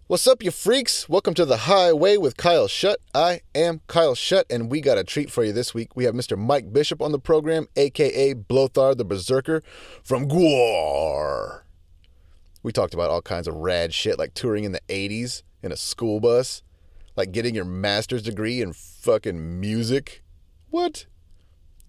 What's up, you freaks? Welcome to The Highway with Kyle Shutt. I am Kyle Shutt, and we got a treat for you this week. We have Mr. Mike Bishop on the program, a.k.a. Blöthar the Berserker from GWAR. We talked about all kinds of rad shit, like touring in the 80s in a school bus, like getting your master's degree in fucking music. What?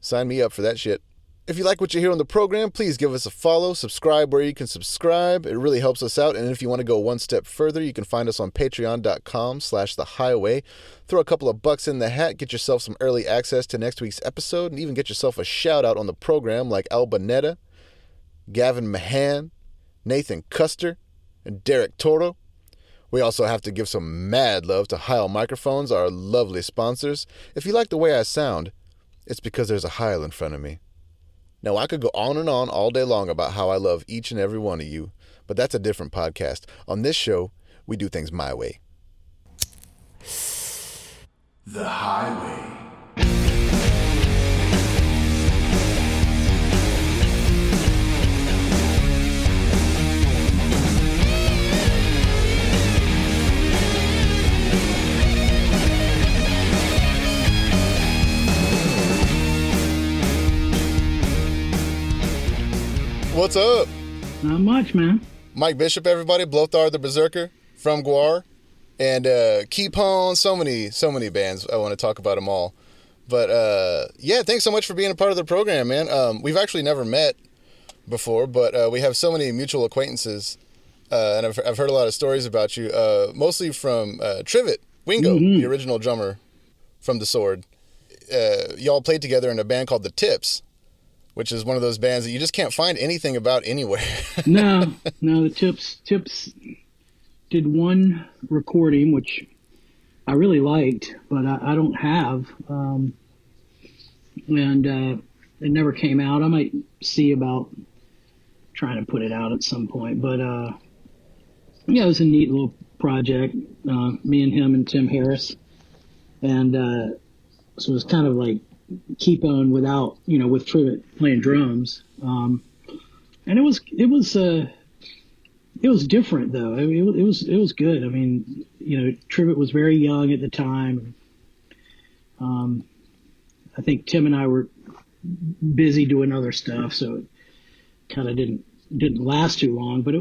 Sign me up for that shit. If you like what you hear on the program, please give us a follow, subscribe where you can subscribe. It really helps us out. And if you want to go one step further, you can find us on patreon.com/thehighway. Throw a couple of bucks in the hat, get yourself some early access to next week's episode, and even get yourself a shout out on the program like Albanetta, Gavin Mahan, Nathan Custer, and Derek Toro. We also have to give some mad love to Heil Microphones, our lovely sponsors. If you like the way I sound, it's because there's a Heil in front of me. Now, I could go on and on all day long about how I love each and every one of you, but that's a different podcast. On this show, we do things my way. The Highway. What's up? Not much, man. Mike Bishop, everybody. Blöthar the Berserker from GWAR. And Keep On. So many bands. I want to talk about them all. But yeah, thanks so much for being a part of the program, man. We've actually never met before, but we have so many mutual acquaintances. And I've heard a lot of stories about you, mostly from Trivet, Wingo, the original drummer from The Sword. Y'all played together in a band called The Tips, which is one of those bands that you just can't find anything about anywhere. No, the Tips did one recording, which I really liked, but I don't have. And it never came out. I might see about trying to put it out at some point. But yeah, it was a neat little project. Me and him and Tim Harris. And so it was kind of like Keep On without, with Trivet playing drums. And it was different though. I mean, it was good. I mean, Trivet was very young at the time. I think Tim and I were busy doing other stuff, so it kind of didn't last too long, but I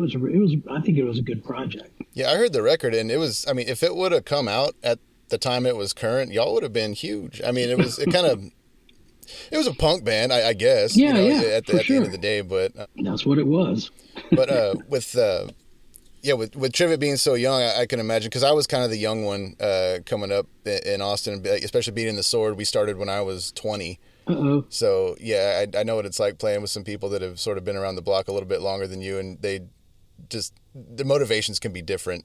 think it was a good project. Yeah, I heard the record, and it was, I mean, if it would have come out at the time it was current, y'all would have been huge. I mean, it was a punk band, I guess. Yeah, at the sure. end of the day, but That's what it was. But with Trivet being so young, I can imagine, because I was kind of the young one coming up in Austin, especially being in The Sword. We started when I was 20. Uh-oh. So yeah, I know what it's like playing with some people that have sort of been around the block a little bit longer than you, and the motivations can be different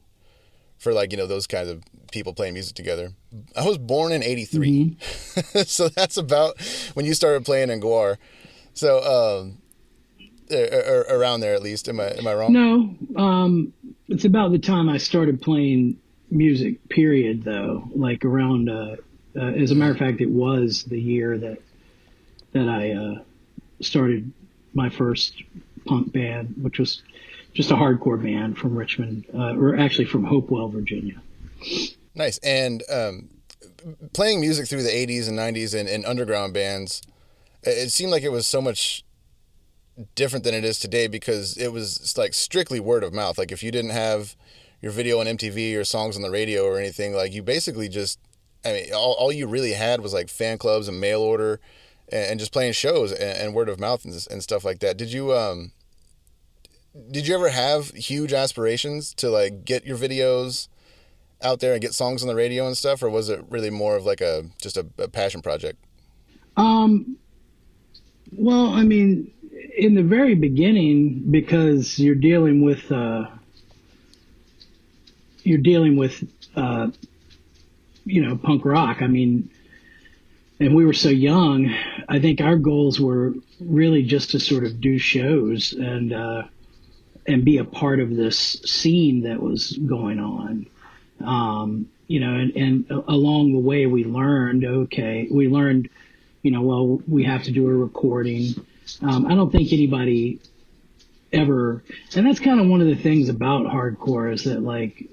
for those kinds of people playing music together. I was born in 83. Mm-hmm. So that's about when you started playing in GWAR. So around there at least. Am I wrong? No. It's about the time I started playing music, period, though. Like around as a matter of fact, it was the year that I started my first punk band, which was just a hardcore band from Richmond, or actually from Hopewell, Virginia. Nice. And playing music through the 80s and 90s and underground bands, it seemed like it was so much different than it is today, because it was like strictly word of mouth. Like if you didn't have your video on MTV or songs on the radio or anything, like you basically just, I mean, all you really had was like fan clubs and mail order and just playing shows and word of mouth and stuff like that. Did you ever have huge aspirations to like get your videos out there and get songs on the radio and stuff, or was it really more of like just a passion project? Well, I mean, in the very beginning, because you're dealing with punk rock. I mean, and we were so young. I think our goals were really just to sort of do shows and be a part of this scene that was going on. And along the way we learned, well, we have to do a recording. I don't think anybody ever, and that's kind of one of the things about hardcore is that, like,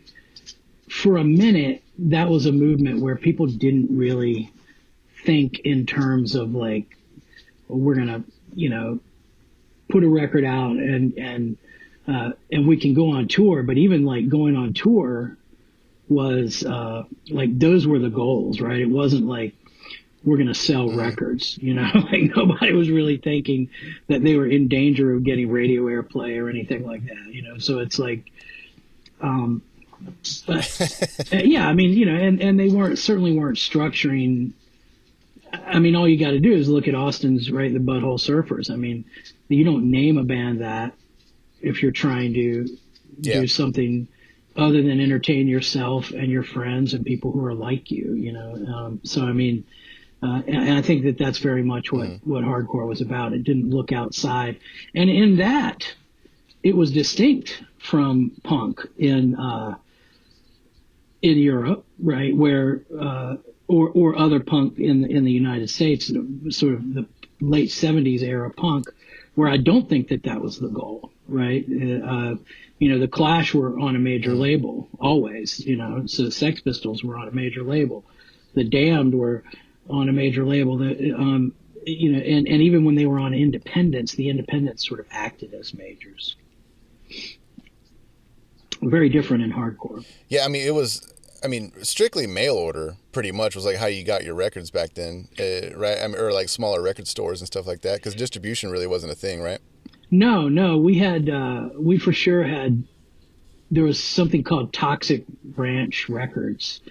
for a minute, that was a movement where people didn't really think in terms of like, well, we're gonna, put a record out and we can go on tour. But even like going on tour was like those were the goals, right? It wasn't like we're gonna sell records, like nobody was really thinking that they were in danger of getting radio airplay or anything like that, So it's like, yeah, I mean, and they certainly weren't structuring. I mean, all you got to do is look at Austin's, right, the Butthole Surfers. I mean, you don't name a band that if you're trying to do something other than entertain yourself and your friends and people who are like you, So, I mean, and I think that that's very much what hardcore was about. It didn't look outside. And in that, it was distinct from punk in Europe, right, where or other punk in the United States, sort of the late 70s era punk, where I don't think that was the goal, right? The Clash were on a major label always, so Sex Pistols were on a major label, the Damned were on a major label, and even when they were on independents, the independents sort of acted as majors. Very different in hardcore. Yeah, I mean, strictly mail order pretty much was like how you got your records back then, right? I mean, or like smaller record stores and stuff like that, because distribution really wasn't a thing, right? No, we for sure had, there was something called Toxic Ranch Records,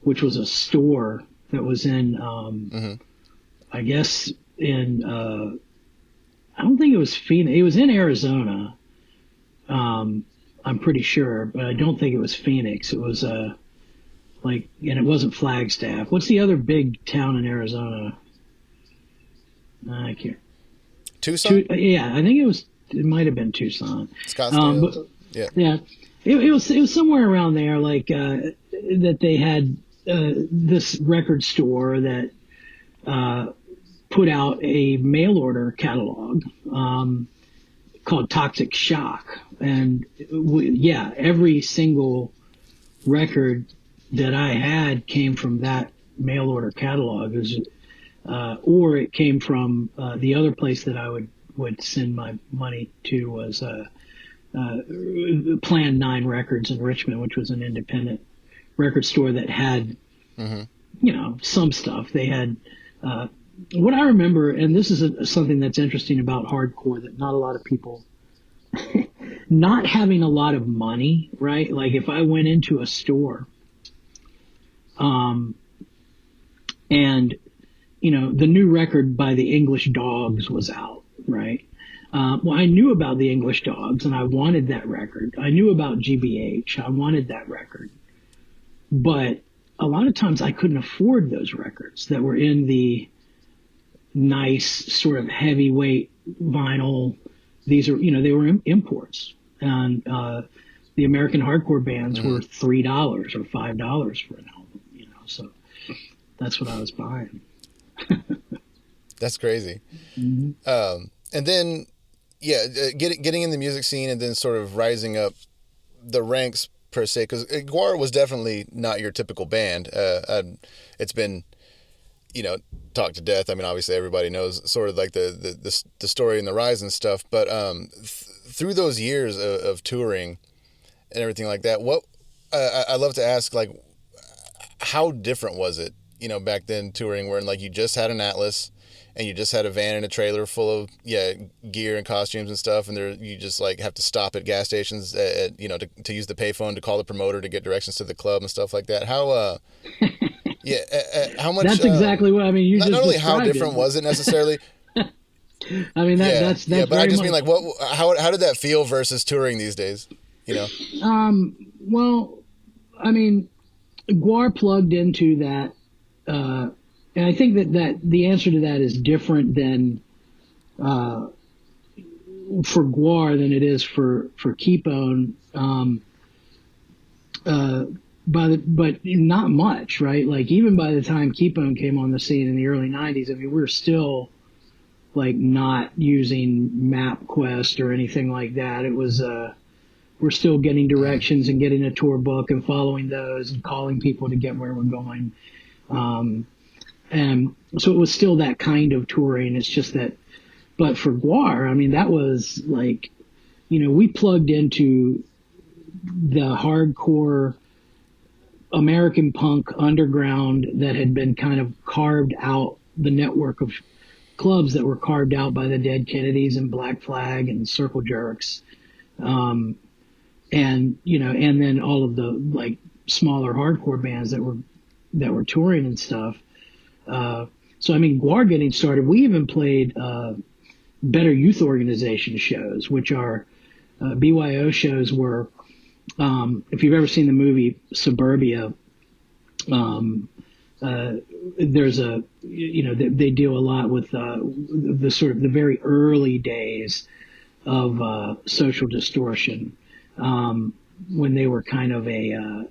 which was a store that was in, I guess in, I don't think it was Phoenix, it was in Arizona, I'm pretty sure, but I don't think it was Phoenix. It was, and it wasn't Flagstaff. What's the other big town in Arizona? I can't. Tucson? Yeah, I think it might have been Tucson. Scottsdale. Yeah. It was somewhere around there, like, that they had, this record store that, put out a mail order catalog, called Toxic Shock. And every single record that I had came from that mail order catalog, or it came from the other place that I would send my money to was Plan 9 Records in Richmond, which was an independent record store that had some stuff. They had what I remember, and this is something that's interesting about hardcore that not a lot of people. Not having a lot of money, right? Like if I went into a store, and the new record by the English Dogs was out, right? Well, I knew about the English Dogs and I wanted that record. I knew about GBH. I wanted that record, but a lot of times I couldn't afford those records that were in the nice sort of heavyweight vinyl. These are, they were imports, and the American hardcore bands were $3 or $5 for an album, so that's what I was buying. That's crazy. And then, getting in the music scene and then sort of rising up the ranks per se, because GWAR was definitely not your typical band. It's been, talked to death. I mean, obviously everybody knows sort of like the story and the rise and stuff, but through those years of touring and everything like that, what I love to ask, like, how different was it, back then touring, where like you just had an Atlas and you just had a van and a trailer full of gear and costumes and stuff, and you just like have to stop at gas stations to use the payphone to call the promoter to get directions to the club and stuff like that. How how much? That's exactly what I mean. Not only how different was it necessarily. I mean that's but I just mean like how did that feel versus touring these days? Well, I mean, GWAR plugged into that, and I think that the answer to that is different than for GWAR than it is for Keepone. But not much, right? Like even by the time Keepone came on the scene in the early 90s, I mean, we were still like not using MapQuest or anything like that. It was we're still getting directions and getting a tour book and following those and calling people to get where we're going. And so it was still that kind of touring. It's just that, but for GWAR, I mean, that was like, we plugged into the hardcore American punk underground that had been kind of carved out, the network of clubs that were carved out by the Dead Kennedys and Black Flag and Circle Jerks. And then all of the like smaller hardcore bands that were touring and stuff. So I mean, GWAR getting started, we even played Better Youth Organization shows, which are BYO shows where, if you've ever seen the movie Suburbia, there's they deal a lot with the sort of the very early days of social distortion, when they were kind of a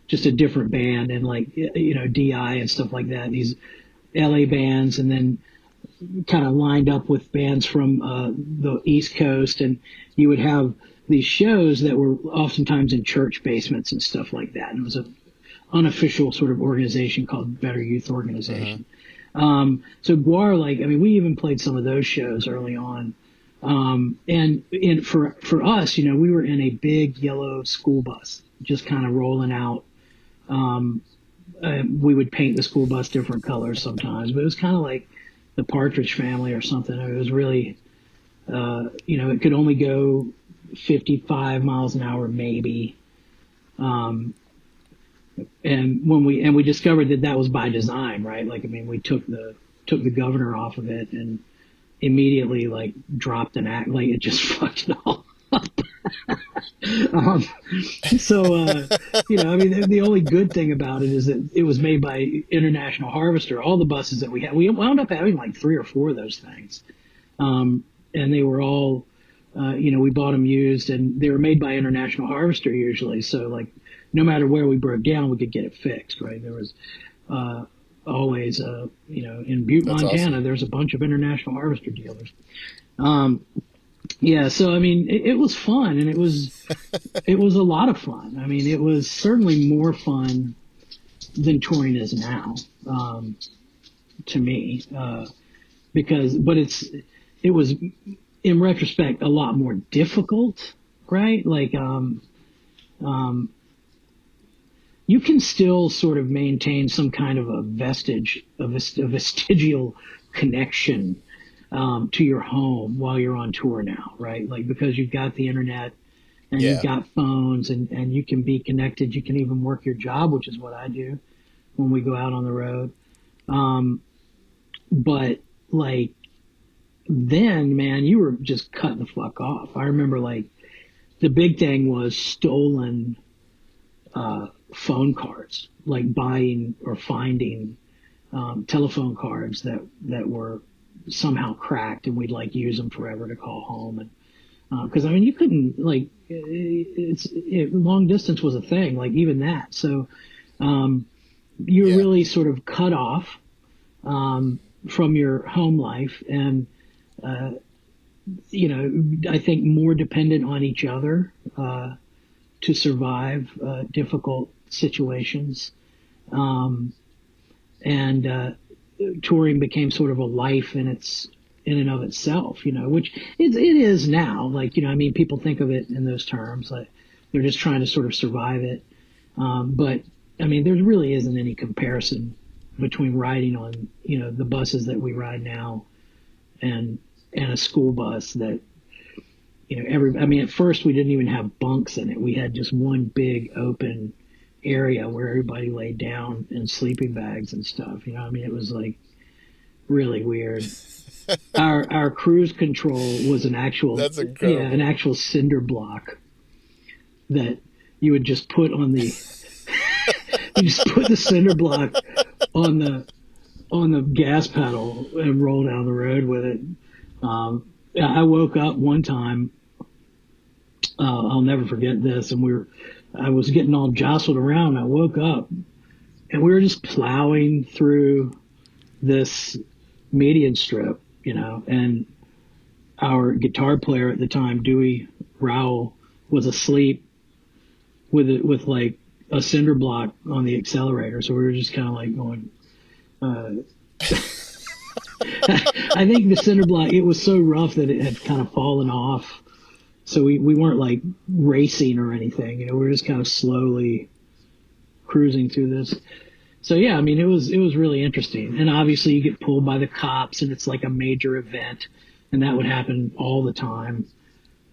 just a different band, and like DI and stuff like that, these LA bands, and then kind of lined up with bands from the East Coast, and you would have these shows that were oftentimes in church basements and stuff like that. And it was an unofficial sort of organization called Better Youth Organization. So GWAR, like, I mean, we even played some of those shows early on. And for us, we were in a big yellow school bus, just kind of rolling out. We would paint the school bus different colors sometimes, but it was kind of like the Partridge Family or something. It was really, it could only go 55 miles an hour, maybe. And we discovered that was by design, right? Like, I mean, we took the governor off of it and immediately like dropped an act, like it just fucked it all up. I mean, the only good thing about it is that it was made by International Harvester. All the buses that we had, we wound up having like 3 or 4 of those things. And they were all, we bought them used, and they were made by International Harvester usually. So like, no matter where we broke down, we could get it fixed, right? There was always, in Butte, That's Montana, awesome. there's a bunch of International Harvester dealers. So I mean, it was fun, and it was a lot of fun. I mean, it was certainly more fun than touring is now, to me, but it was in retrospect a lot more difficult, right? Like, you can still sort of maintain some kind of a vestigial connection to your home while you're on tour now, right? Like, because you've got the internet and you've got phones, and you can be connected. You can even work your job, which is what I do when we go out on the road. But like, then, man, you were just cutting the fuck off. I remember like the big thing was stolen phone cards, like buying or finding telephone cards that were somehow cracked, and we'd like use them forever to call home. And because I mean, you couldn't, like, long distance was a thing, like even that. So you're really sort of cut off from your home life, and I think more dependent on each other to survive difficult situations. Touring became sort of a life in and of itself, which it is now. Like, I mean, people think of it in those terms, like they're just trying to sort of survive it. But I mean, there really isn't any comparison between riding on, the buses that we ride now and a school bus that, at first we didn't even have bunks in it. We had just one big open area where everybody laid down in sleeping bags and stuff. It was like really weird. Our cruise control was an actual, That's incredible. an actual cinder block that you would just put on the, you just put the cinder block on the gas pedal and roll down the road with it. I woke up one time, I'll never forget this, and I was getting all jostled around. I woke up and we were just plowing through this median strip, and our guitar player at the time, Dewey Rowell, was asleep with like a cinder block on the accelerator. So we were just kind of like going, I think the cinder block, it was so rough that it had kind of fallen off. So we weren't like racing or anything, we were just kind of slowly cruising through this. So yeah, I mean, it was really interesting. And obviously you get pulled by the cops and it's like a major event, and that would happen all the time.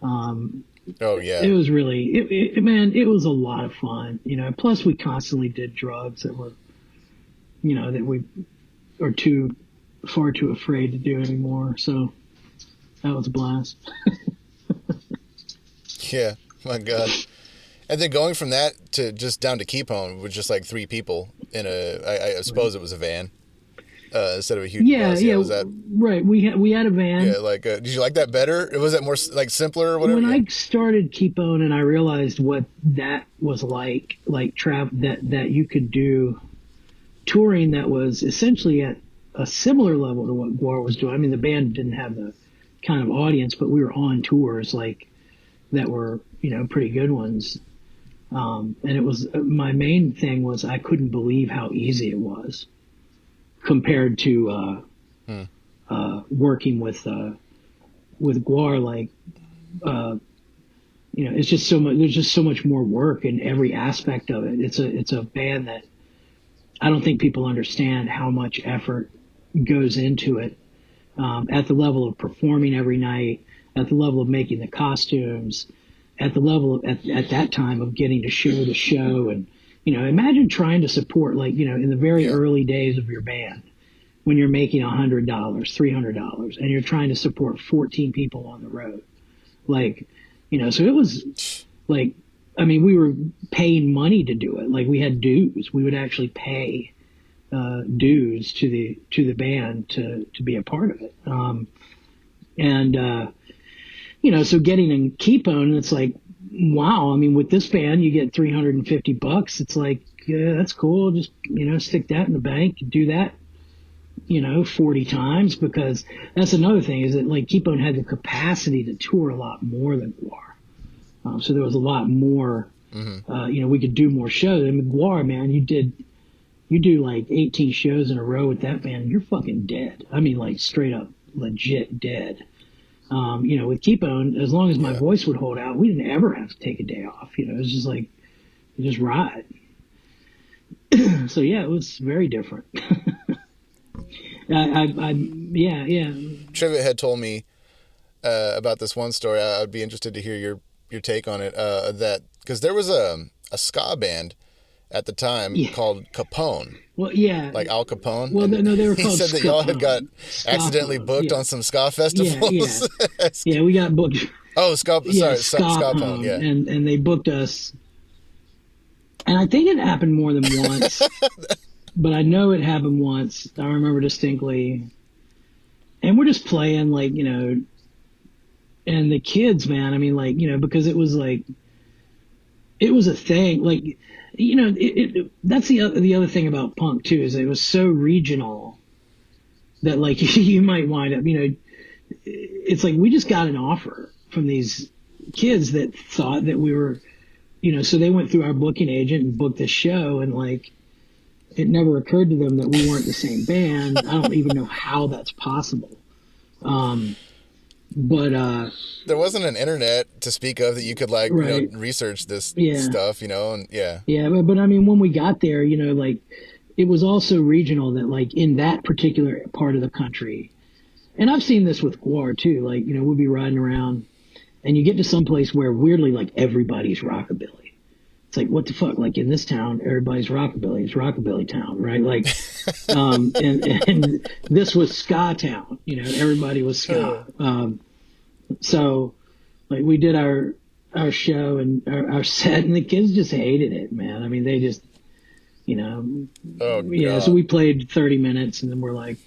Oh yeah. It was really, man, it was a lot of fun, plus we constantly did drugs that were, that we are far too afraid to do anymore. So that was a blast. Yeah, my God. And then going from that to just down to Keepone with just like 3 people in I suppose it was a van instead of a huge bus. Yeah, was that right? We had a van. Yeah, like did you like that better? Was that more like simpler or whatever? When I started Keepone and I realized what that was like that you could do touring that was essentially at a similar level to what GWAR was doing. I mean, the band didn't have the kind of audience, but we were on tours like that were, pretty good ones. And it was, my main thing was I couldn't believe how easy it was compared to working with GWAR. Like, it's just so much. There's just so much more work in every aspect of it. It's a band that I don't think people understand how much effort goes into it, at the level of performing every night, at the level of making the costumes, at the level of, at that time of getting to show the show. And, imagine trying to support, like, in the very early days of your band, when you're making $100, $300, and you're trying to support 14 people on the road. Like, so it was like, I mean, we were paying money to do it. Like, we had dues. We would actually pay dues to the band to be a part of it. So getting in Keepone, it's like, wow. I mean, with this band, you get $350. It's like, yeah, that's cool. Just, stick that in the bank, do that, 40 times, because that's another thing is that like Keepone had the capacity to tour a lot more than GWAR. So there was a lot more, we could do more shows. I mean, GWAR, man, you do like 18 shows in a row with that band, you're fucking dead. I mean, like straight up legit dead. With Keepone, as long as my voice would hold out, we didn't ever have to take a day off. It was just like, just ride. So yeah, it was very different. Trivia had told me about this one story. I'd be interested to hear your take on it. That because there was a ska band at the time called Capone. Well, yeah. Like Al Capone. Well, no, they were called He said that y'all had got accidentally booked on some ska festivals. Yeah, we got booked. Oh, ska Pone, yeah. And they booked us. And I think it happened more than once. But I know it happened once. I remember distinctly. And we're just playing, like, and the kids, man, I mean, like, because it was like, it was a thing. Like, that's the other thing about punk too, is it was so regional that like you might wind up, it's like we just got an offer from these kids that thought that we were, so they went through our booking agent and booked this show, and like it never occurred to them that we weren't the same band. I don't even know how that's possible. But there wasn't an internet to speak of that you could like research this stuff, and but I mean, when we got there, like it was also regional, that like in that particular part of the country, and I've seen this with GWAR too, like we'll be riding around and you get to some place where weirdly like everybody's rockabilly. It's like, what the fuck? Like in this town, everybody's rockabilly. It's rockabilly town, right? Like, and this was ska town. Everybody was ska. So, like, we did our show and our set, and the kids just hated it, man. I mean, they just, So we played 30 minutes, and then we're like,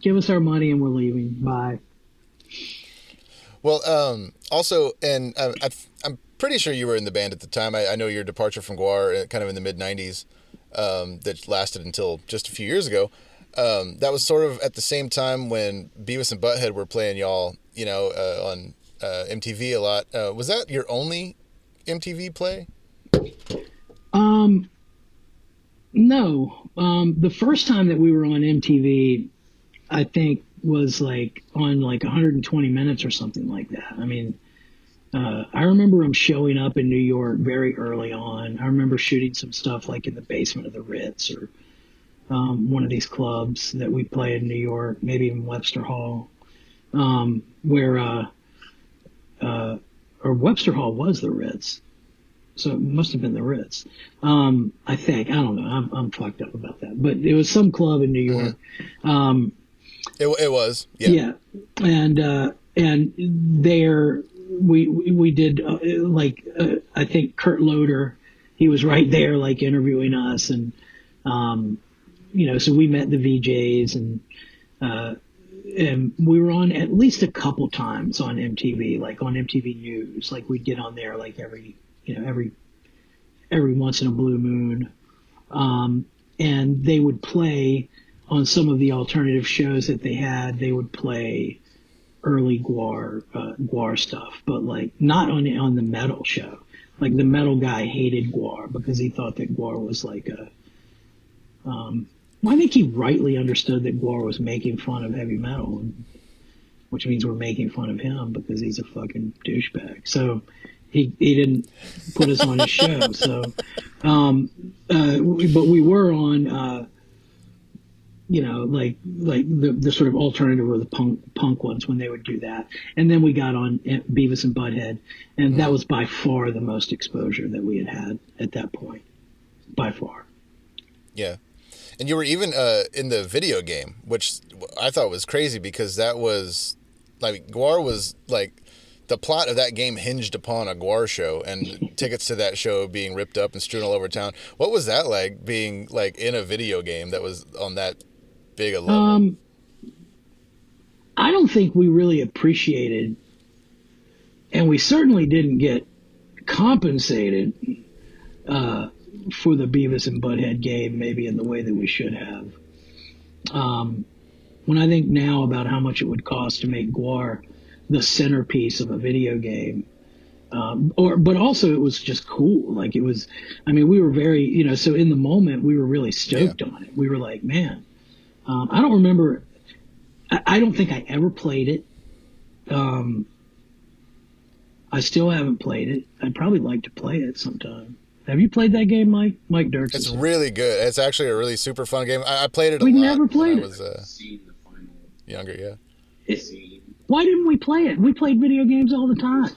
give us our money, and we're leaving. Bye. Well, also, and I'm pretty sure you were in the band at the time. I know your departure from GWAR kind of in the mid-90s that lasted until just a few years ago. That was sort of at the same time when Beavis and Butthead were playing y'all, on MTV a lot. Was that your only MTV play? No. The first time that we were on MTV, I think was like on like 120 Minutes or something like that. I mean, I remember them showing up in New York very early on. I remember shooting some stuff like in the basement of the Ritz or one of these clubs that we played in New York, maybe even Webster Hall, where or Webster Hall was the Ritz. So it must have been the Ritz. I think. I don't know. I'm fucked up about that. But it was some club in New York. It was. Yeah. Yeah. And there we did I think Kurt Loder, he was right there like interviewing us, and so we met the VJs, and we were on at least a couple times on MTV, like on MTV News. Like we'd get on there like every once in a blue moon. And they would play on some of the alternative shows that they had. They would play early GWAR stuff, but like not on the metal show. Like the metal guy hated GWAR because he thought that GWAR was like I think he rightly understood that GWAR was making fun of heavy metal, which means we're making fun of him because he's a fucking douchebag. So he didn't put us on his show. So, but we were on, like the sort of alternative or the punk ones when they would do that. And then we got on Beavis and Butthead, and that was by far the most exposure that we had at that point, by far. Yeah. And you were even in the video game, which I thought was crazy because that was like GWAR was like the plot of that game hinged upon a GWAR show and tickets to that show being ripped up and strewn all over town. What was that like being like in a video game that was on that big a level? I don't think we really appreciated, and we certainly didn't get compensated for the Beavis and Butthead game, maybe in the way that we should have. When I think now about how much it would cost to make GWAR the centerpiece of a video game, but also it was just cool. Like it was, I mean, we were very, so in the moment we were really stoked on it. We were like, man, I don't remember, I don't think I ever played it. I still haven't played it. I'd probably like to play it sometime. Have you played that game, Mike? Mike Dirks. It's really good. It's actually a really super fun game. I played it a lot. We never played it. I was younger, yeah. Why didn't we play it? We played video games all the time.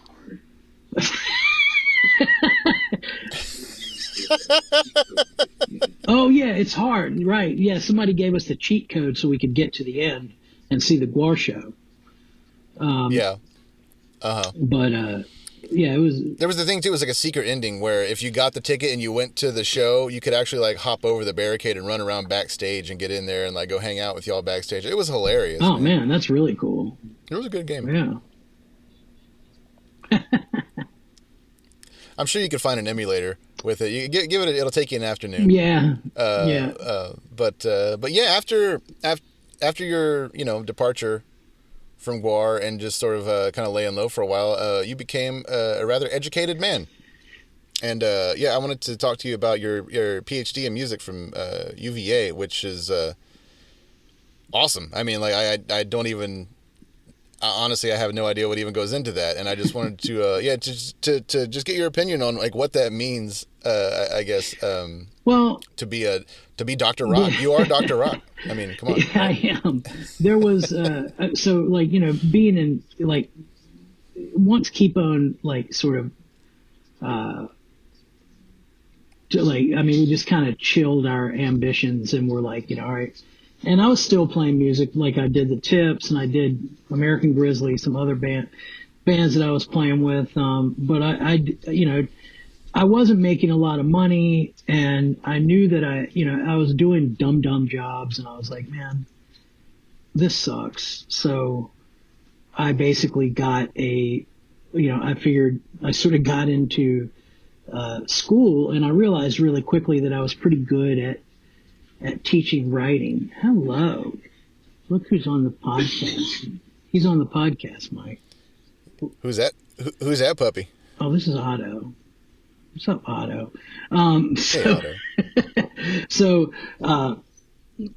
Oh, yeah, it's hard. Right. Yeah, somebody gave us the cheat code so we could get to the end and see the GWAR show. Yeah. Uh-huh. But, yeah, it was. There was the thing too. It was like a secret ending where if you got the ticket and you went to the show, you could actually like hop over the barricade and run around backstage and get in there and like go hang out with y'all backstage. It was hilarious. Oh man, that's really cool. It was a good game. Yeah. I'm sure you could find an emulator with it. You give it. It'll take you an afternoon. Yeah. But yeah, after your departure from GWAR and just sort of kind of laying low for a while, you became a rather educated man. And I wanted to talk to you about your PhD in music from UVA, which is awesome. I mean, like I don't even honestly, I have no idea what even goes into that, and I just wanted to to just get your opinion on like what that means. I guess. Well, to be Dr. Rock, you are Dr. Rock. I mean, come on. Yeah, I am. There was so like being in like once Keepone like sort of we just kind of chilled our ambitions and we're like all right. And I was still playing music, like I did the Tips and I did American Grizzly, some other bands that I was playing with. But I wasn't making a lot of money, and I knew that I was doing dumb jobs, and I was like, man, this sucks. So I basically got I figured I sort of got into school, and I realized really quickly that I was pretty good at teaching writing. Hello. Look who's on the podcast. He's on the podcast, Mike. Who's that? Who's that puppy? Oh, this is Otto. What's up, Otto? Hey, Otto. So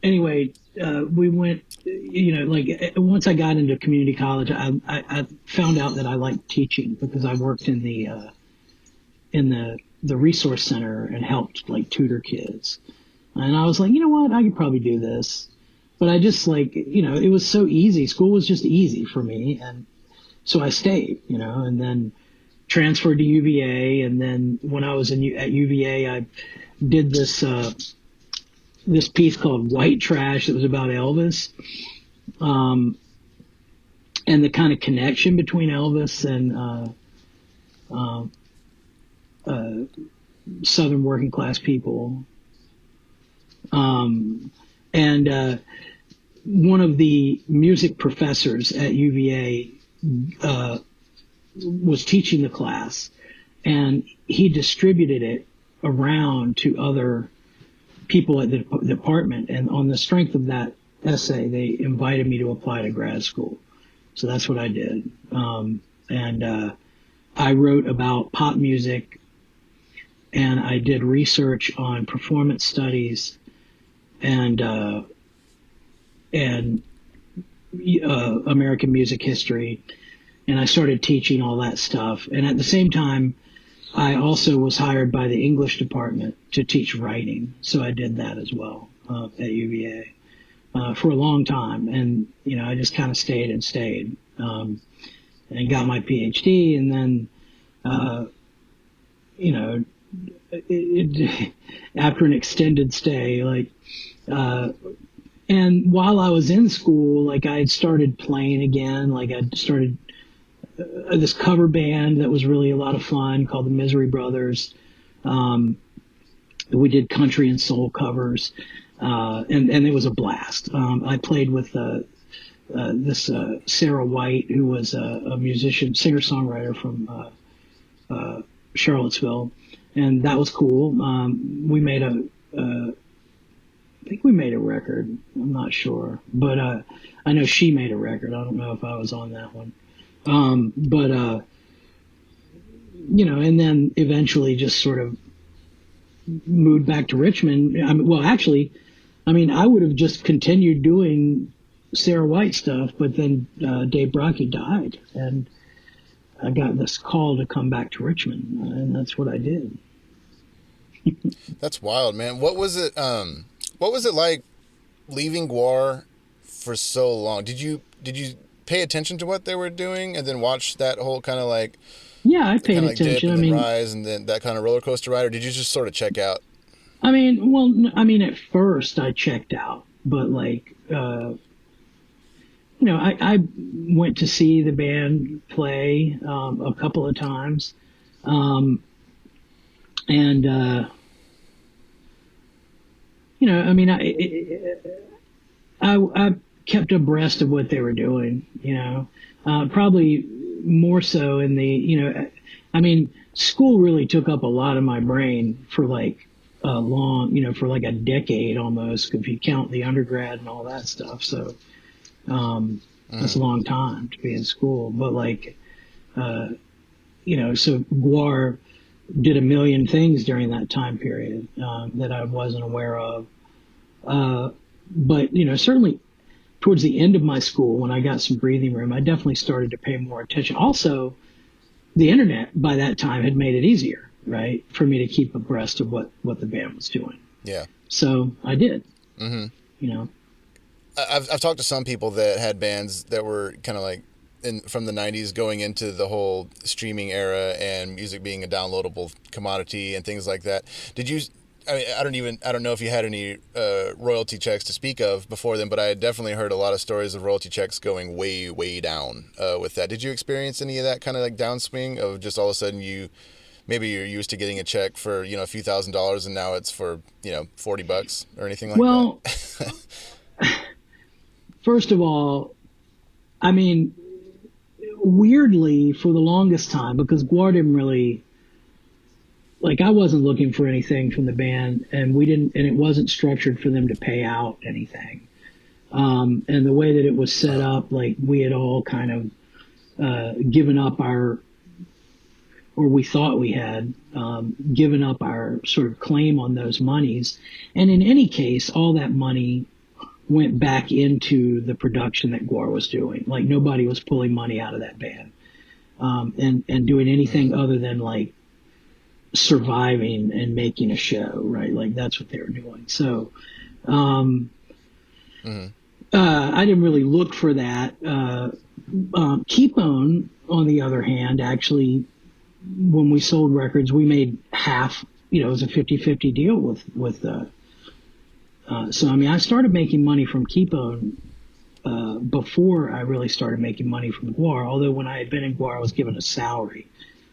anyway, we went. Like once I got into community college, I found out that I liked teaching because I worked in the resource center and helped like tutor kids. And I was like, you know what, I could probably do this. But I just it was so easy. School was just easy for me. And so I stayed, and then transferred to UVA. And then when I was at UVA, I did this piece called White Trash that was about Elvis. And the kind of connection between Elvis and Southern working class people. And one of the music professors at UVA was teaching the class, and he distributed it around to other people at the department. And on the strength of that essay, they invited me to apply to grad school. So that's what I did. And I wrote about pop music, and I did research on performance studies and American music history, and I started teaching all that stuff. And at the same time, I also was hired by the English department to teach writing, so I did that as well at UVA for a long time. And I just kind of stayed and got my PhD, and then after an extended stay, and while I was in school, I had started playing again. I'd started this cover band that was really a lot of fun called the Misery Brothers. We did country and soul covers, and it was a blast. I played with this Sarah White, who was a musician, singer-songwriter from Charlottesville, and that was cool. We made I think we made a record. I'm not sure, but I know she made a record. I don't know if I was on that one. And then eventually just sort of moved back to Richmond. I would have just continued doing Sarah White stuff, but then Dave Brocky died, and I got this call to come back to Richmond, and that's what I did. That's wild, man. What was it? What was it like leaving GWAR for so long? Did you pay attention to what they were doing and then watch that whole kind of Yeah, I paid attention. Dip and then rise and then that kind of roller coaster ride, or did you just sort of check out? At first I checked out, but I went to see the band play a couple of times, I kept abreast of what they were doing, probably more so in school really took up a lot of my brain for for a decade almost, if you count the undergrad and all that stuff. So, that's a long time to be in school, but so GWAR did a million things during that time period that I wasn't aware of. But certainly towards the end of my school, when I got some breathing room, I definitely started to pay more attention. Also, the internet by that time had made it easier, right, for me to keep abreast of what the band was doing. Yeah. So I did. Mm-hmm. I've talked to some people that had bands that were kind of from the 90s going into the whole streaming era and music being a downloadable commodity and things like that. Did you, I don't know if you had any royalty checks to speak of before then, but I had definitely heard a lot of stories of royalty checks going way, way down with that. Did you experience any of that kind of downswing of just all of a sudden maybe you're used to getting a check for, a few $1,000s and now it's for, $40 or anything like that? Well, first of all, weirdly, for the longest time, because GWAR didn't really, I wasn't looking for anything from the band, and it wasn't structured for them to pay out anything. And the way that it was set up, we had all kind of given up or we thought we had, given up our sort of claim on those monies. And in any case, all that money went back into the production that GWAR was doing. Like, nobody was pulling money out of that band, and doing anything other than like surviving and making a show, right? Like, that's what they were doing. So, I didn't really look for that. Keep on the other hand, actually, when we sold records, we made half, it was a 50-50 deal with so I mean, I started making money from Keep before I really started making money from GWAR, although when I had been in GWAR, I was given a salary.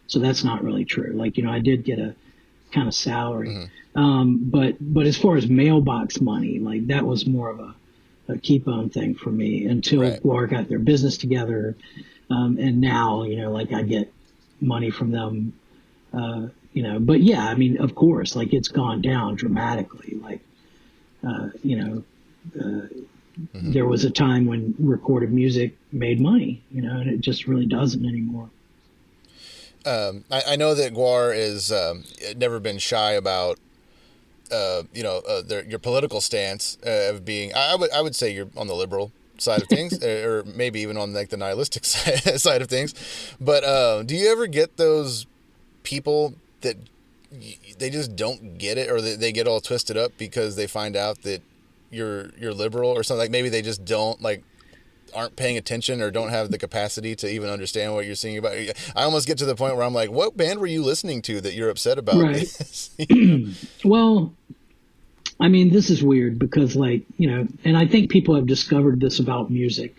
So that's not really true. Like, I did get a kind of salary. But as far as mailbox money, like, that was more of a Keep thing for me until GWAR got their business together. And now, like, I get money from them, but yeah, I mean, of course, like, it's gone down dramatically. Like, there was a time when recorded music made money, and it just really doesn't anymore. I know that GWAR is never been shy about, your political stance of being. I would say you're on the liberal side of things, or maybe even on like the nihilistic side of things. But do you ever get those people that they just don't get it, or they get all twisted up because they find out that you're liberal or something? Like, maybe they just aren't paying attention or don't have the capacity to even understand what you're singing about. I almost get to the point where I'm like, what band were you listening to that you're upset about this? Well, I mean, this is weird because, like, and I think people have discovered this about music,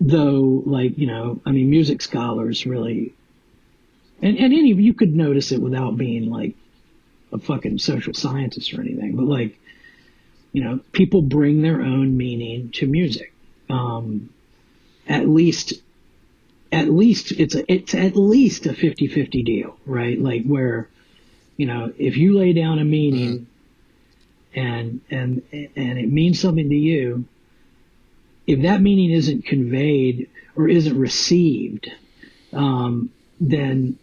though, like, I mean, music scholars really, and you could notice it without being like a fucking social scientist or anything, but like, people bring their own meaning to music. At least it's at least a 50-50 deal, right? Like, where, if you lay down a meaning and it means something to you, if that meaning isn't conveyed or isn't received, then, and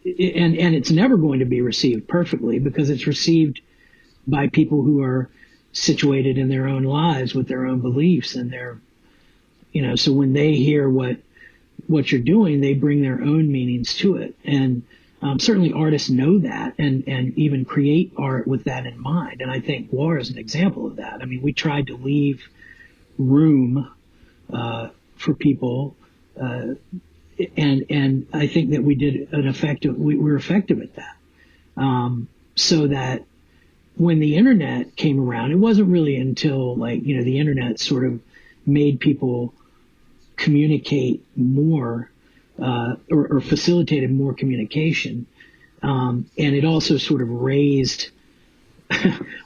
it's never going to be received perfectly because it's received by people who are situated in their own lives with their own beliefs and their, so when they hear what you're doing, they bring their own meanings to it. And certainly artists know that and even create art with that in mind. And I think GWAR is an example of that. I mean, we tried to leave room for people, and I think that we did we were effective at that. So that when the internet came around, it wasn't really until, like, the internet sort of made people communicate more, or facilitated more communication. And it also sort of raised,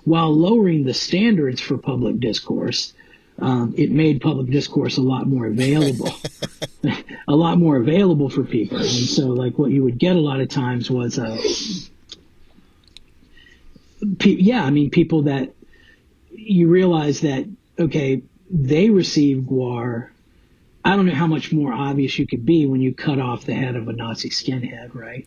while lowering the standards for public discourse, it made public discourse a lot more available, for people. And so, like, what you would get a lot of times was, people that you realize that, okay, they received GWAR. I don't know how much more obvious you could be when you cut off the head of a Nazi skinhead, right?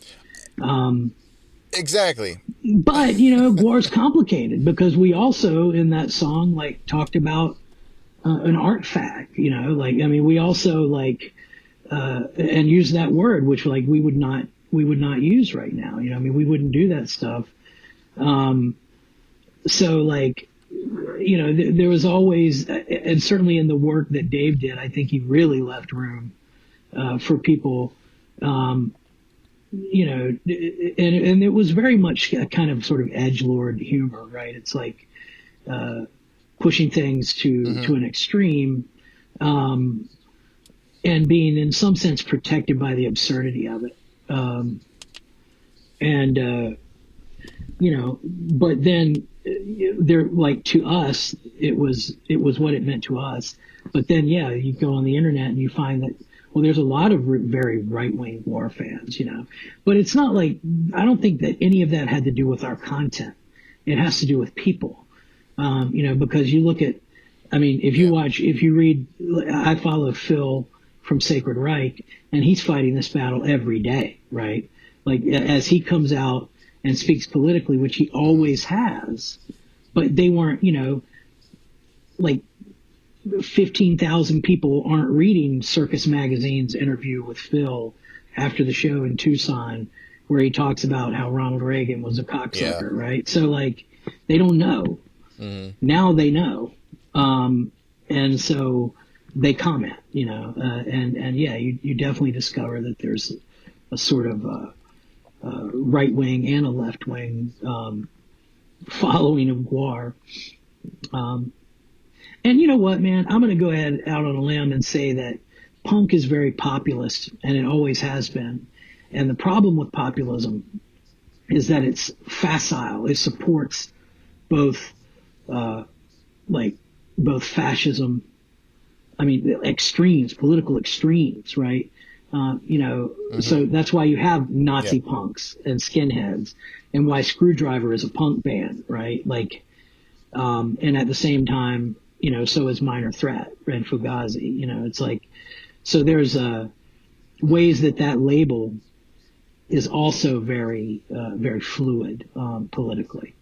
Exactly. But, GWAR's complicated because we also, in that song, like, talked about an art fact, we also, like, and use that word, which, like, we would not use right now. We wouldn't do that stuff. So, like, there was always, and certainly in the work that Dave did, I think he really left room for people, and it was very much a kind of sort of edgelord humor, right? It's like pushing things to an extreme, and being in some sense protected by the absurdity of it, but then they're like, to us, it was what it meant to us. But then, you go on the internet and you find that, well, there's a lot of very right-wing GWAR fans, but it's not like, I don't think that any of that had to do with our content. It has to do with people, because you look at, I mean, if you read, I follow Phil from Sacred Reich, and he's fighting this battle every day, right? Like as he comes out and speaks politically, which he always has, but they weren't, like 15,000 people aren't reading Circus Magazine's interview with Phil after the show in Tucson, where he talks about how Ronald Reagan was a cocksucker, right? So like, they don't know. Now they know. And so they comment, and yeah, you definitely discover that there's a sort of right wing and a left wing following of GWAR. And you know what, man? I'm going to go ahead out on a limb and say that punk is very populist, and it always has been. And the problem with populism is that it's facile. It supports both, both fascism. I mean, extremes, political extremes, right? So that's why you have Nazi punks and skinheads, and why Screwdriver is a punk band, right? Like, and at the same time, so is Minor Threat and Fugazi. It's like, so there's ways that label is also very, very fluid politically.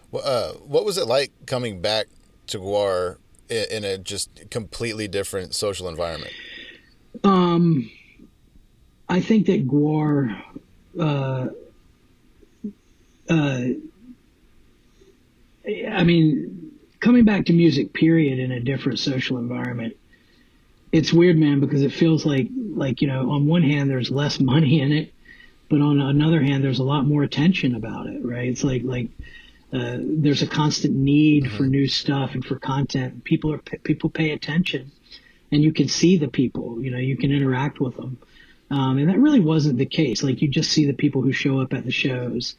What was it like coming back to GWAR in a just completely different social environment? I think that GWAR, coming back to music, period, in a different social environment, it's weird, man, because it feels like, on one hand, there's less money in it, but on another hand, there's a lot more attention about it, right? It's like there's a constant need for new stuff and for content. People pay attention, and you can see the people, you can interact with them. And that really wasn't the case. Like, you just see the people who show up at the shows,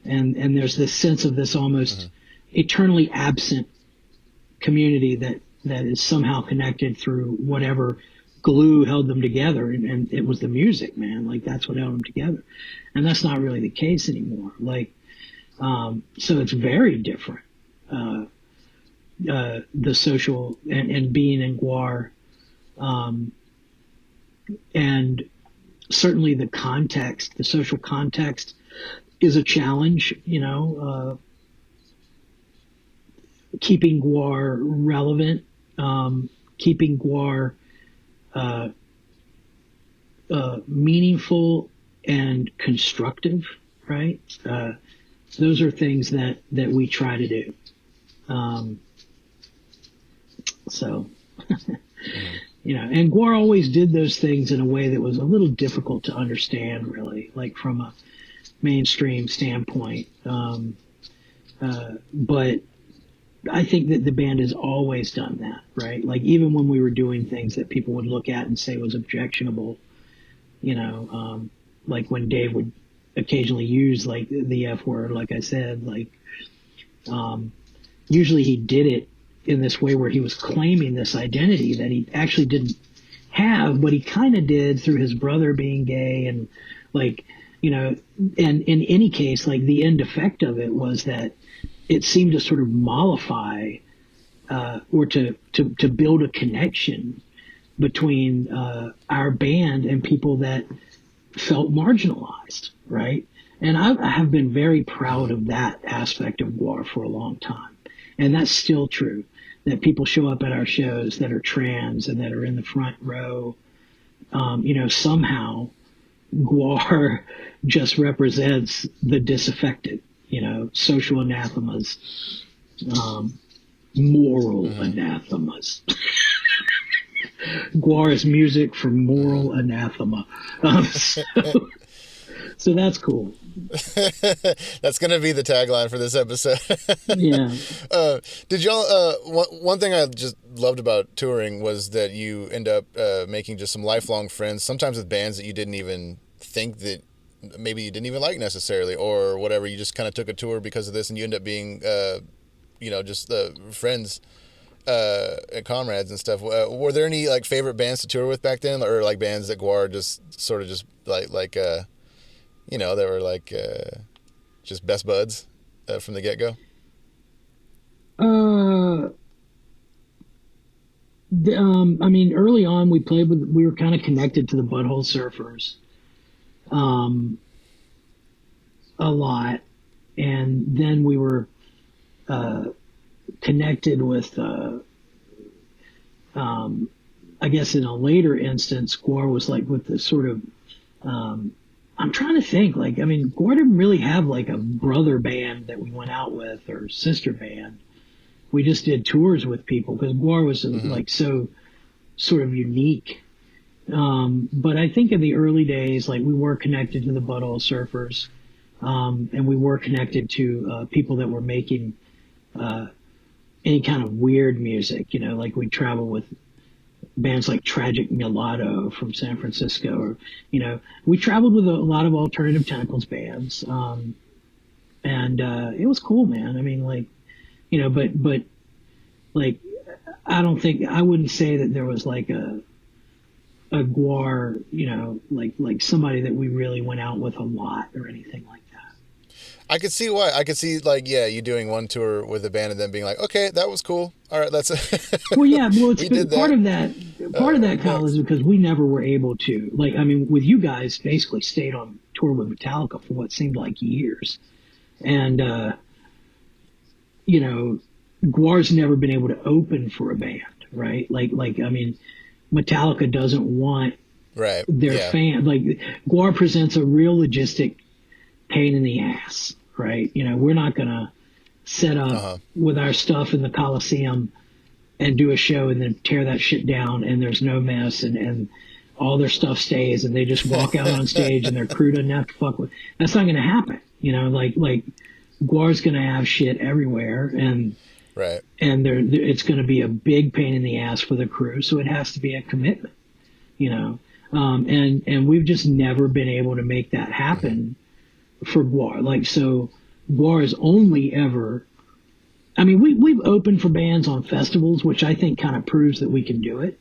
and there's this sense of this almost eternally absent community that is somehow connected through whatever glue held them together, and it was the music, man. Like, that's what held them together, and that's not really the case anymore. Like, so it's very different. The social and being in GWAR, and certainly the context, the social context, is a challenge. Keeping GWAR relevant, keeping GWAR meaningful and constructive, right? Those are things that we try to do. And GWAR always did those things in a way that was a little difficult to understand, really, like from a mainstream standpoint. But I think that the band has always done that, right? Like, even when we were doing things that people would look at and say was objectionable, like when Dave would occasionally use like the F word, like I said, like, usually he did it in this way where he was claiming this identity that he actually didn't have, but he kind of did through his brother being gay, and like, and in any case, like, the end effect of it was that it seemed to sort of mollify or to build a connection between our band and people that felt marginalized, right? And I have been very proud of that aspect of GWAR for a long time. And that's still true, that people show up at our shows that are trans and that are in the front row. Somehow GWAR just represents the disaffected, social anathemas, moral anathemas. GWAR is music for moral anathema. So that's cool. That's going to be the tagline for this episode. Yeah. Did y'all, one thing I just loved about touring was that you end up making just some lifelong friends, sometimes with bands that you didn't even think that maybe you didn't even like necessarily, or whatever. You just kind of took a tour because of this, and you end up being, just friends and comrades and stuff. Were there any like favorite bands to tour with back then, or like bands that GWAR just sort of just like they were like just best buds from the get-go? I mean, early on we were kind of connected to the Butthole Surfers, a lot, and then we were connected with, I guess in a later instance, GWAR was like with the sort of, I'm trying to think, like, I mean, GWAR didn't really have like a brother band that we went out with or sister band. We just did tours with people because GWAR was like so sort of unique. But I think in the early days, like we were connected to the Butthole Surfers, and we were connected to people that were making any kind of weird music. You know, like we travel with bands like Tragic Mulatto from San Francisco, or we traveled with a lot of Alternative Tentacles bands, and it was cool, man. I mean, like, but like I wouldn't say that there was like a GWAR, like somebody that we really went out with a lot or anything like that. I could see why. I could see, like, yeah, you doing one tour with a band and then being like, okay, that was cool. All right, let's. Well, yeah, well, it's We been did part that. of that. Part of that, Kyle, is because we never were able to. Like, I mean, with you guys, basically stayed on tour with Metallica for what seemed like years, and GWAR's never been able to open for a band, right? Like I mean, Metallica doesn't want Right. their Yeah. fan. Like, GWAR presents a real logistic pain in the ass, right? We're not gonna set up with our stuff in the Coliseum and do a show and then tear that shit down and there's no mess and all their stuff stays and they just walk out on stage and their crew doesn't have to fuck with. That's not gonna happen. Like GWAR's gonna have shit everywhere and Right. it's gonna be a big pain in the ass for the crew, so it has to be a commitment, and we've just never been able to make that happen for GWAR. Like, so GWAR is only ever, I mean, we've opened for bands on festivals, which I think kind of proves that we can do it.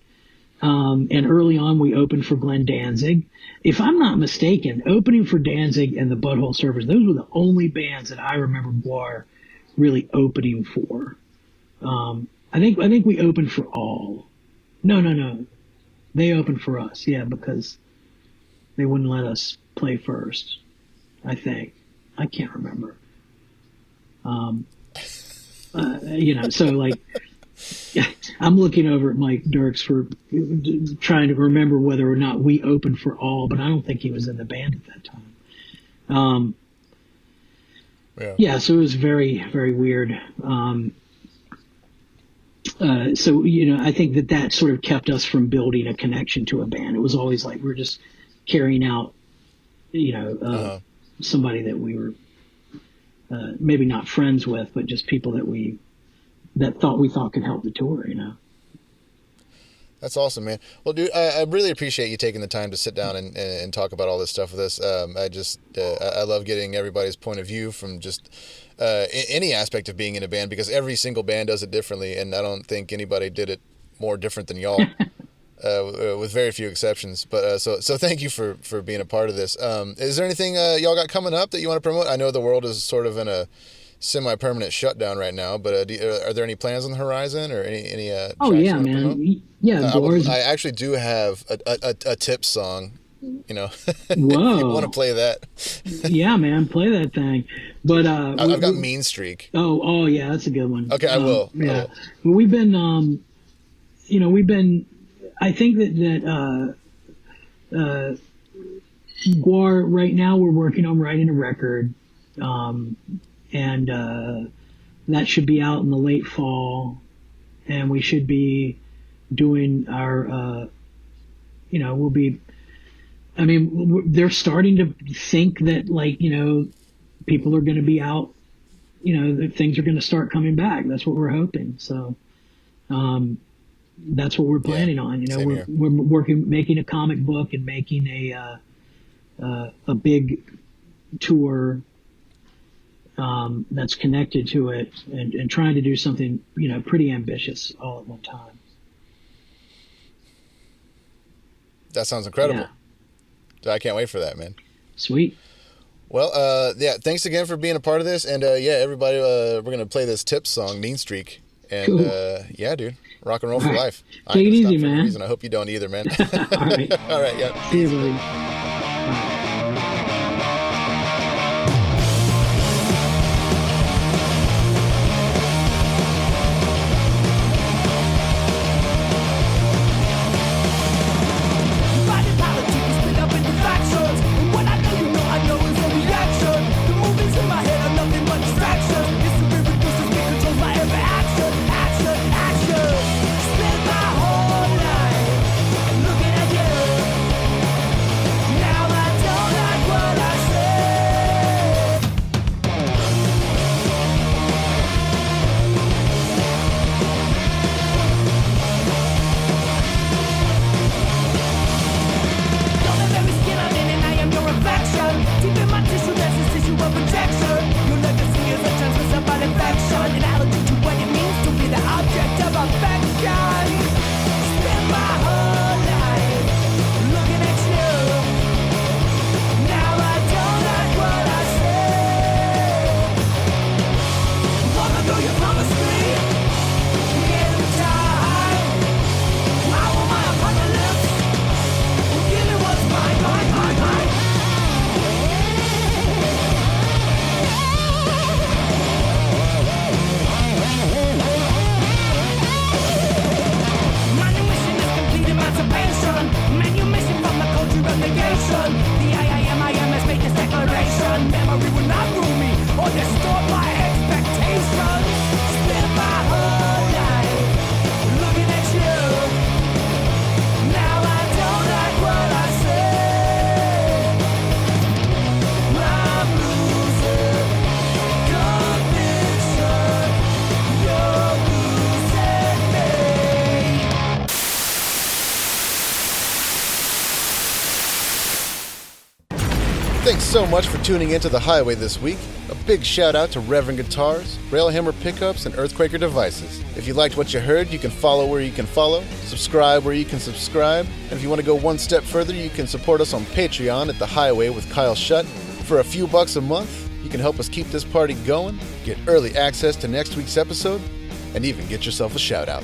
And early on, we opened for Glenn Danzig. If I'm not mistaken, opening for Danzig and the Butthole Surfers, those were the only bands that I remember GWAR really opening for. I think we opened for all. No. They opened for us, yeah, because they wouldn't let us play first. I think. I can't remember. So like, I'm looking over at Mike Dirks for trying to remember whether or not we opened for all, but I don't think he was in the band at that time. Yeah, so it was very, very weird. So, I think that sort of kept us from building a connection to a band. It was always like we're just carrying out, somebody that we were maybe not friends with, but just people that we thought could help the tour, That's awesome, man. Well, dude, I really appreciate you taking the time to sit down and talk about all this stuff with us. I love getting everybody's point of view from just any aspect of being in a band, because every single band does it differently, and I don't think anybody did it more different than y'all, with very few exceptions. But so thank you for being a part of this. Is there anything y'all got coming up that you want to promote? I know the world is sort of in a semi-permanent shutdown right now, but are there any plans on the horizon or any Oh tracks yeah, you wanna promote? man. Yeah, GWAR's. I actually do have a tip song, if you Whoa. want to play that. Yeah, man, play that thing. But I've got Mean Streak. Oh yeah, that's a good one. Okay, I will. Yeah, well, we've been, I think that GWAR right now we're working on writing a record, and that should be out in the late fall, and we should be doing our, we'll be. I mean, they're starting to think that, like, people are going to be out, that things are going to start coming back. That's what we're hoping. So, that's what we're planning on. We're making a comic book and making a big tour that's connected to it, and trying to do something, pretty ambitious all at one time. That sounds incredible. Yeah. I can't wait for that, man. Sweet. Well, yeah, thanks again for being a part of this. And, yeah, everybody, we're going to play this tip song, Mean Streak. And, Cool. Yeah, dude. Rock and roll for life. I Take ain't it gonna easy, stop for no man. reason. I hope you don't either, man. All right. All right, yeah. See you, buddy. Body politic is split up into factions. And what I know is a reaction. The movements in my head are nothing but distractions. History reduces me, controls my every action. Action, action. Spent my whole life looking at you. Now I don't like what I say. You're the very skin I'm in and I am your reflection. Deep in my tissue, there's this tissue of projection. Your legacy is a transmission by infection. An allergy to what it means to be the object of affection. Spend my whole life looking at you. Now I don't like what I say. Long ago you promised me in time. I want my apocalypse. Give me what's mine, mine, mine, mine. Manumission is complete emancipation. Manumission from the culture of negation. The I am has made this declaration. Memory will not rule me or distort my expectations. Spend my whole life looking at you. Now I don't like what I say. I'm losing conviction. You're losing me. Thanks so much for tuning into The Highway this week. A big shout out to Reverend Guitars, Railhammer Pickups, and Earthquaker Devices. If you liked what you heard, you can follow where you can follow, subscribe where you can subscribe, and if you want to go one step further, you can support us on Patreon at The Highway with Kyle Shutt. For a few bucks a month, you can help us keep this party going, get early access to next week's episode, and even get yourself a shout out.